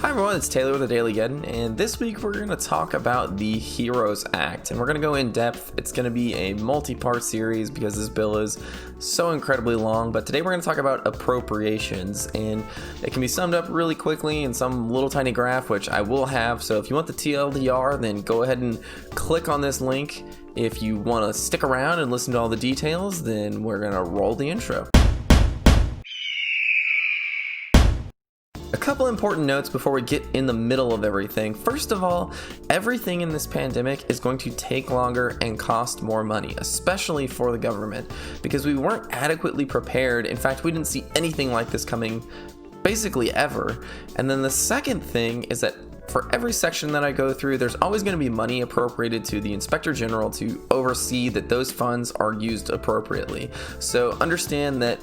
Hi everyone, it's Taylor with the Daily Geddon, and this week we're going to talk about the HEROES Act, and we're going to go in depth. It's going to be a multi-part series because this bill is so incredibly long, but today we're going to talk about appropriations, and it can be summed up really quickly in some little tiny graph, which I will have, so if you want the TLDR, then go ahead and click on this link. If you want to stick around and listen to all the details, then we're going to roll the intro. A couple important notes before we get in the middle of everything. First of all, everything in this pandemic is going to take longer and cost more money, especially for the government, because we weren't adequately prepared. In fact, we didn't see anything like this coming basically ever. And then the second thing is that for every section that I go through, there's always going to be money appropriated to the Inspector General to oversee that those funds are used appropriately. So understand that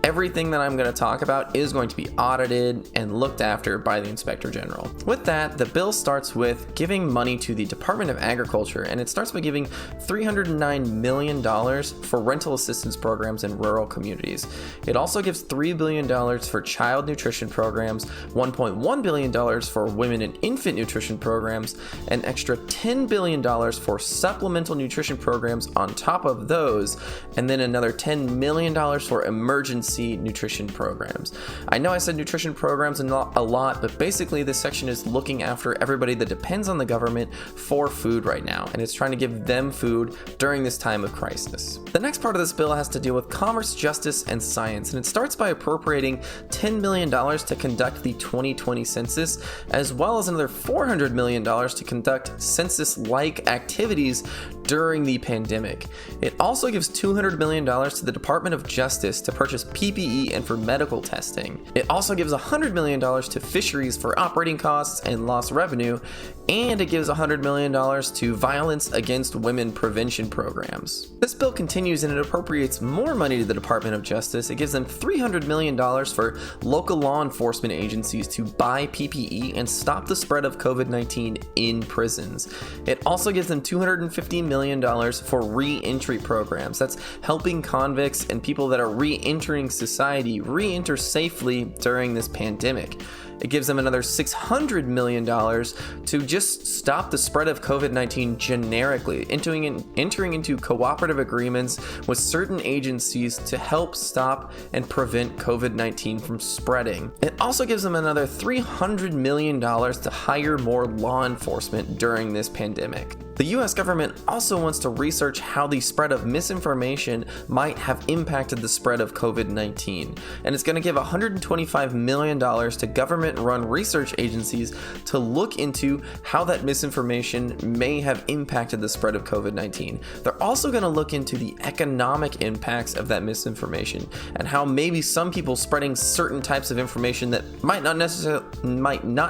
everything that I'm going to talk about is going to be audited and looked after by the Inspector General. With that, the bill starts with giving money to the Department of Agriculture, and it starts by giving $309 million for rental assistance programs in rural communities. It also gives $3 billion for child nutrition programs, $1.1 billion for women and infant nutrition programs, an extra $10 billion for supplemental nutrition programs on top of those, and then another $10 million for emergency nutrition programs. I know I said nutrition programs and not a lot, but basically this section is looking after everybody that depends on the government for food right now, and it's trying to give them food during this time of crisis. The next part of this bill has to deal with commerce, justice, and science, and it starts by appropriating $10 million to conduct the 2020 census, as well as another $400 million to conduct census-like activities during the pandemic. It also gives $200 million to the Department of Justice to purchase PPE and for medical testing. It also gives $100 million to fisheries for operating costs and lost revenue, and it gives $100 million to violence against women prevention programs. This bill continues and it appropriates more money to the Department of Justice. It gives them $300 million for local law enforcement agencies to buy PPE and stop the spread of COVID-19 in prisons. It also gives them $250 million for re-entry programs. That's helping convicts and people that are re-entering society re-enter safely during this pandemic. It gives them another $600 million to just stop the spread of COVID-19 generically, entering into cooperative agreements with certain agencies to help stop and prevent COVID-19 from spreading. It also gives them another $300 million to hire more law enforcement during this pandemic. The US government also wants to research how the spread of misinformation might have impacted the spread of COVID-19, and it's going to give $125 million to government-run research agencies to look into how that misinformation may have impacted the spread of COVID-19. They're also going to look into the economic impacts of that misinformation and how maybe some people spreading certain types of information that might not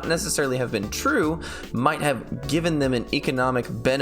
necessarily have been true might have given them an economic benefit.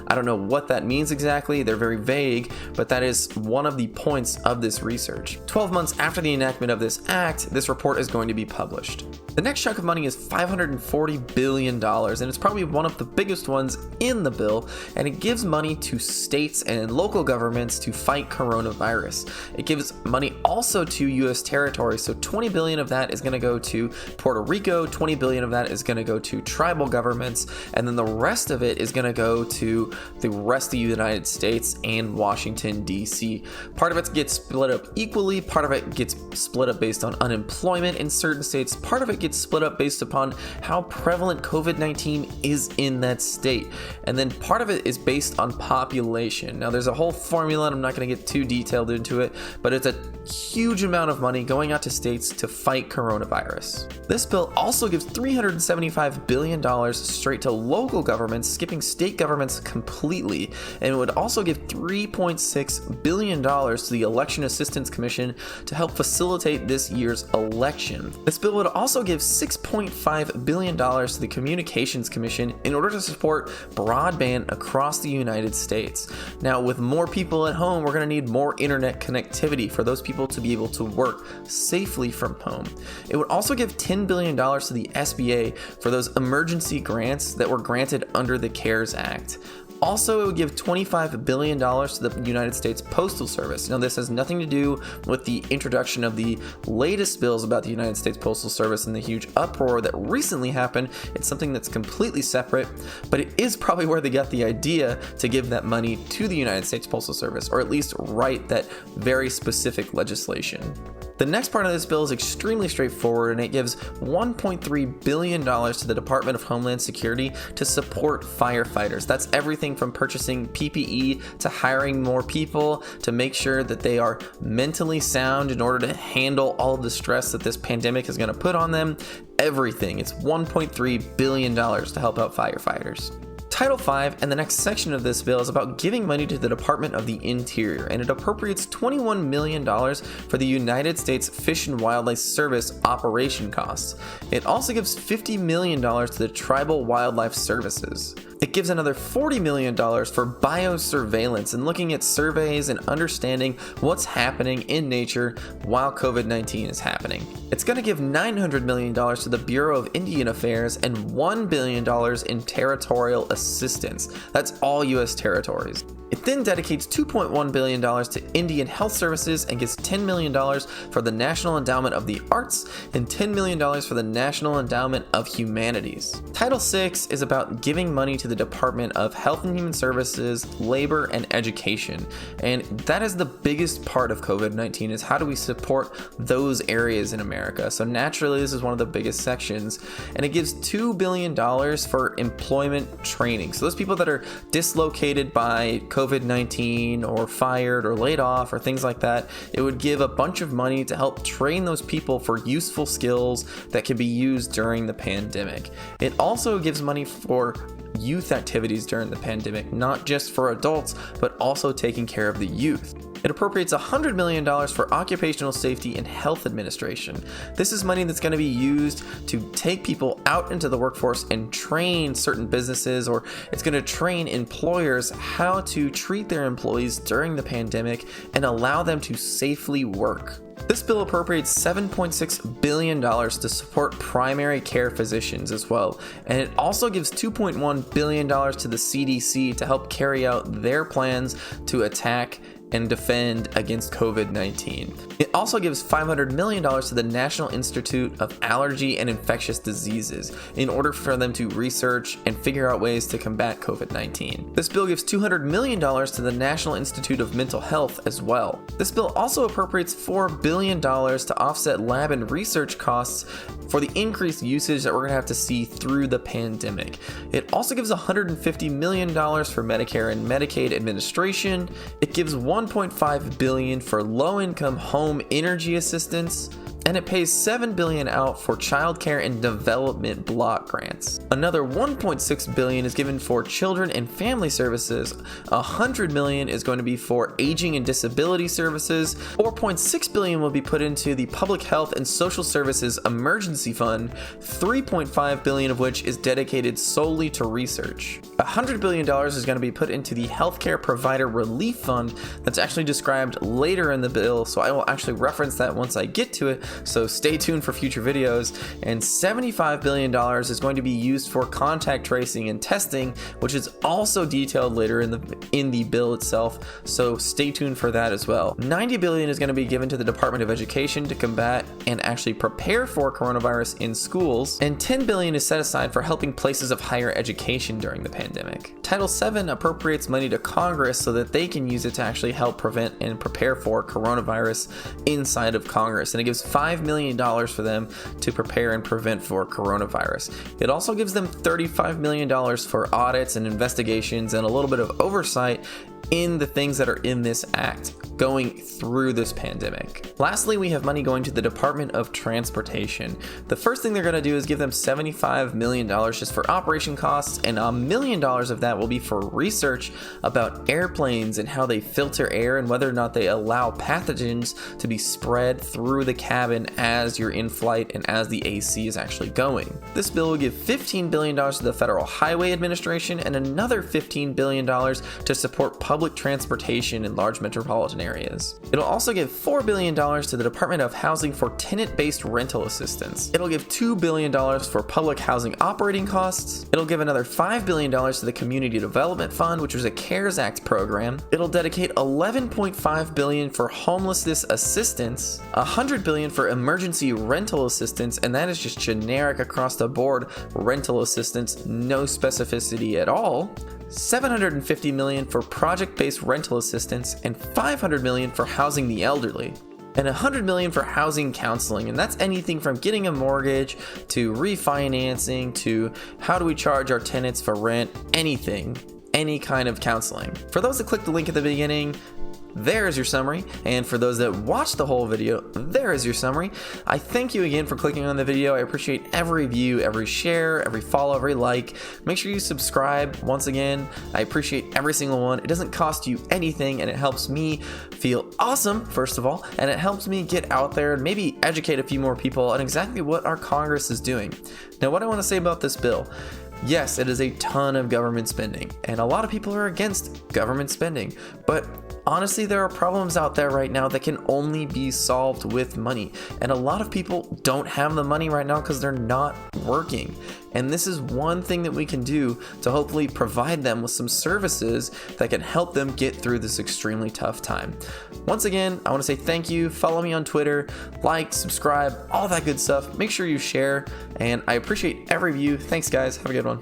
I don't know what that means exactly, they're very vague, but that is one of the points of this research. 12 months after the enactment of this act, this report is going to be published. The next chunk of money is $540 billion, and it's probably one of the biggest ones in the bill, and it gives money to states and local governments to fight coronavirus. It gives money also to US territories, so $20 billion of that is going to go to Puerto Rico, $20 billion of that is going to go to tribal governments, and then the rest of it is going to go to the rest of the United States and Washington, D.C. Part of it gets split up equally, part of it gets split up based on unemployment in certain states, part of it gets split up based upon how prevalent COVID-19 is in that state, and then part of it is based on population. Now there's a whole formula, and I'm not going to get too detailed into it, but it's a huge amount of money going out to states to fight coronavirus. This bill also gives $375 billion straight to local governments, skipping state governments completely, and it would also give $3.6 billion to the Election Assistance Commission to help facilitate this year's election. This bill would also give $6.5 billion to the Communications Commission in order to support broadband across the United States. Now, with more people at home, we're going to need more internet connectivity for those people to be able to work safely from home. It would also give $10 billion to the SBA for those emergency grants that were granted under the CARES Act. Also, it would give $25 billion to the United States Postal Service. Now, this has nothing to do with the introduction of the latest bills about the United States Postal Service and the huge uproar that recently happened. It's something that's completely separate, but it is probably where they got the idea to give that money to the United States Postal Service, or at least write that very specific legislation. The next part of this bill is extremely straightforward, and it gives $1.3 billion to the Department of Homeland Security to support firefighters. That's everything from purchasing PPE to hiring more people to make sure that they are mentally sound in order to handle all of the stress that this pandemic is going to put on them. Everything. It's $1.3 billion to help out firefighters. Title V and the next section of this bill is about giving money to the Department of the Interior, and it appropriates $21 million for the United States Fish and Wildlife Service operation costs. It also gives $50 million to the Tribal Wildlife Services. It gives another $40 million for biosurveillance and looking at surveys and understanding what's happening in nature while COVID-19 is happening. It's going to give $900 million to the Bureau of Indian Affairs and $1 billion in territorial assistance. That's all U.S. territories. It then dedicates $2.1 billion to Indian Health Services and gives $10 million for the National Endowment of the Arts and $10 million for the National Endowment of Humanities. Title VI is about giving money to the Department of Health and Human Services, Labor, and Education. And that is the biggest part of COVID-19, is how do we support those areas in America? So naturally, this is one of the biggest sections. And it gives $2 billion for employment training. So those people that are dislocated by COVID-19 or fired or laid off or things like that, it would give a bunch of money to help train those people for useful skills that can be used during the pandemic. It also gives money for youth activities during the pandemic, not just for adults, but also taking care of the youth. It appropriates $100 million for occupational safety and health administration. This is money that's going to be used to take people out into the workforce and train certain businesses, or it's going to train employers how to treat their employees during the pandemic and allow them to safely work. This bill appropriates $7.6 billion to support primary care physicians as well, and it also gives $2.1 billion to the CDC to help carry out their plans to attack and defend against COVID-19. It also gives $500 million to the National Institute of Allergy and Infectious Diseases in order for them to research and figure out ways to combat COVID-19. This bill gives $200 million to the National Institute of Mental Health as well. This bill also appropriates $4 billion to offset lab and research costs for the increased usage that we're going to have to see through the pandemic. It also gives $150 million for Medicare and Medicaid administration. It gives $1.5 billion for low-income home energy assistance, and it pays $7 billion out for childcare and development block grants. Another $1.6 billion is given for children and family services. $100 million is going to be for aging and disability services. $4.6 billion will be put into the Public Health and Social Services Emergency Fund, $3.5 billion of which is dedicated solely to research. $100 billion is going to be put into the Healthcare Provider Relief Fund that's actually described later in the bill, so I will actually reference that once I get to it. So stay tuned for future videos. And $75 billion is going to be used for contact tracing and testing, which is also detailed later in the bill itself. So stay tuned for that as well. $90 billion is going to be given to the Department of Education to combat and actually prepare for coronavirus in schools. And $10 billion is set aside for helping places of higher education during the pandemic. Title VII appropriates money to Congress so that they can use it to actually help prevent and prepare for coronavirus inside of Congress. And it gives $5 million for them to prepare and prevent for coronavirus. It also gives them $35 million for audits and investigations and a little bit of oversight in the things that are in this act going through this pandemic. Lastly, we have money going to the Department of Transportation. The first thing they're going to do is give them $75 million just for operation costs, and $1 million of that will be for research about airplanes and how they filter air and whether or not they allow pathogens to be spread through the cabin as you're in flight and as the AC is actually going. This bill will give $15 billion to the Federal Highway Administration and another $15 billion to support public transportation in large metropolitan areas. It'll also give $4 billion to the Department of Housing for tenant-based rental assistance. It'll give $2 billion for public housing operating costs. It'll give another $5 billion to the Community Development Fund, which was a CARES Act program. It'll dedicate $11.5 billion for homelessness assistance, $100 billion for emergency rental assistance, and that is just generic across the board rental assistance, no specificity at all. $750 million for project-based rental assistance, and $500 million for housing the elderly. And $100 million for housing counseling, and that's anything from getting a mortgage to refinancing to how do we charge our tenants for rent, anything, any kind of counseling. For those that clicked the link at the beginning, there is your summary, and for those that watched the whole video, there is your summary. I thank you again for clicking on the video. I appreciate every view, every share, every follow, every like. Make sure you subscribe. Once again, I appreciate every single one. It doesn't cost you anything, and it helps me feel awesome, first of all, and it helps me get out there and maybe educate a few more people on exactly what our Congress is doing. Now, what I want to say about this bill: yes, it is a ton of government spending, and a lot of people are against government spending, but honestly, there are problems out there right now that can only be solved with money, and a lot of people don't have the money right now because they're not working. And this is one thing that we can do to hopefully provide them with some services that can help them get through this extremely tough time. Once again, I want to say thank you. Follow me on Twitter, like, subscribe, all that good stuff. Make sure you share, and I appreciate every view. Thanks, guys. Have a good one.